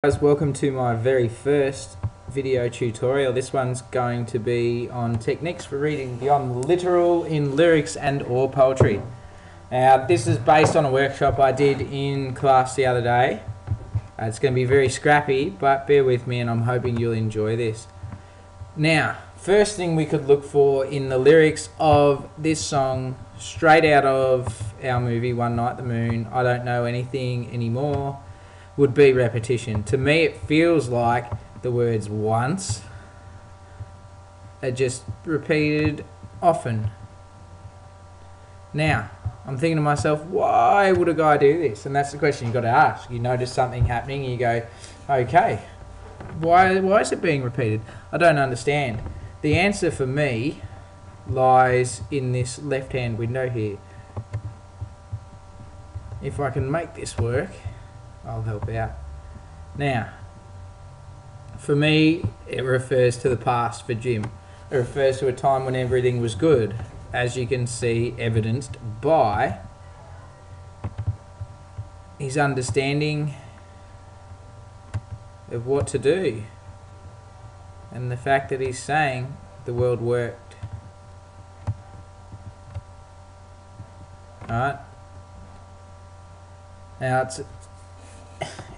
Guys, welcome to my very first video tutorial. This one's going to be on techniques for reading beyond the literal in lyrics and or poetry. Now this is based on a workshop I did in class the other day. It's going to be very scrappy, but bear with me and I'm hoping you'll enjoy this. Now, first thing we could look for in the lyrics of this song, straight out of our movie One Night the Moon, I Don't Know Anything Anymore, would be repetition. To me it feels like the words once are just repeated often. Now I'm thinking to myself, why would a guy do this? And that's the question you've got to ask. You notice something happening and you go, okay, why is it being repeated? I don't understand. The answer for me lies in this left hand window here. If I can make this work, I'll help out. Now, for me, it refers to the past for Jim. It refers to a time when everything was good, as you can see evidenced by his understanding of what to do and the fact that he's saying the world worked. Alright? Now,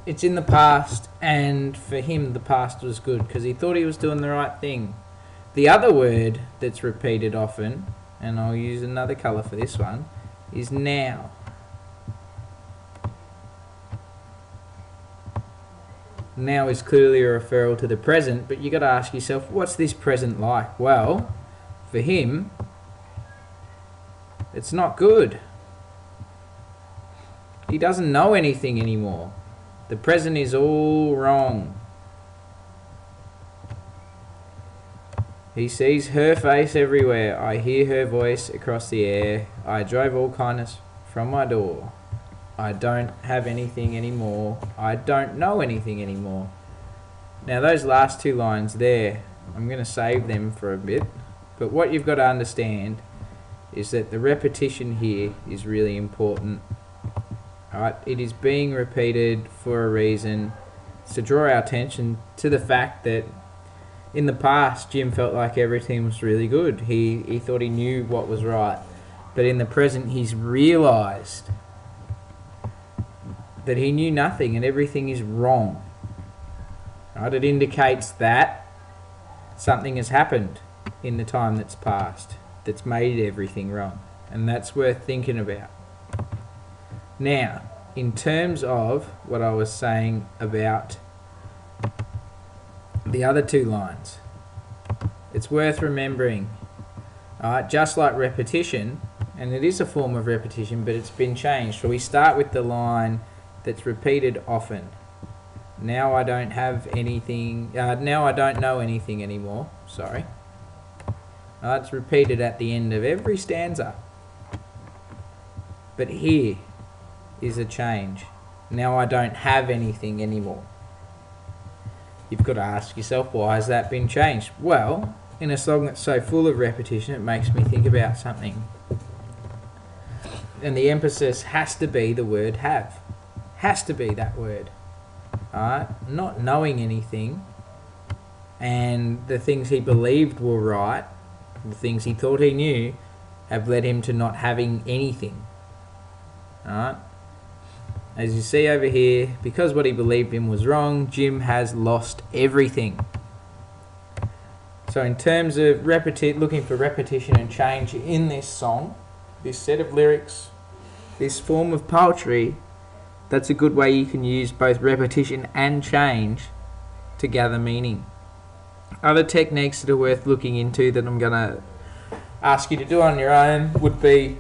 it's in the past, and for him the past was good because he thought he was doing the right thing. The other word that's repeated often, and I'll use another colour for this one, is now. Now is clearly a referral to the present, but you got to ask yourself, what's this present like? Well, for him, it's not good. He doesn't know anything anymore. The present is all wrong. He sees her face everywhere. I hear her voice across the air. I drove all kindness from my door. I don't have anything anymore. I don't know anything anymore. Now those last two lines there, I'm going to save them for a bit. But what you've got to understand is that the repetition here is really important. Alright, it is being repeated for a reason. It's to draw our attention to the fact that in the past Jim felt like everything was really good. He thought he knew what was right. But in the present he's realised that he knew nothing and everything is wrong. Right? It indicates that something has happened in the time that's passed that's made everything wrong. And that's worth thinking about. Now, in terms of what I was saying about the other two lines, it's worth remembering, just like repetition, and it is a form of repetition, but it's been changed. So we start with the line that's repeated often. Now I don't have anything, now I don't know anything anymore, sorry. It's repeated at the end of every stanza. But here is a change. Now I don't have anything anymore. You've got to ask yourself, why has that been changed? Well, in a song that's so full of repetition, it makes me think about something. And the emphasis has to be the word have. Has to be that word. Not knowing anything, and the things he believed were right, the things he thought he knew, have led him to not having anything. Alright? As you see over here, because what he believed in was wrong, Jim has lost everything. So in terms of looking for repetition and change in this song, this set of lyrics, this form of poetry, that's a good way you can use both repetition and change to gather meaning. Other techniques that are worth looking into that I'm going to ask you to do on your own would be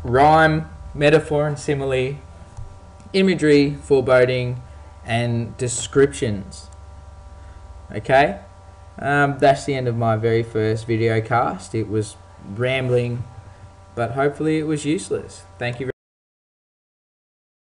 rhyme, metaphor and simile, imagery, foreboding, and descriptions. Okay, that's the end of my very first video cast. It was rambling, but hopefully it was useless. Thank you very much.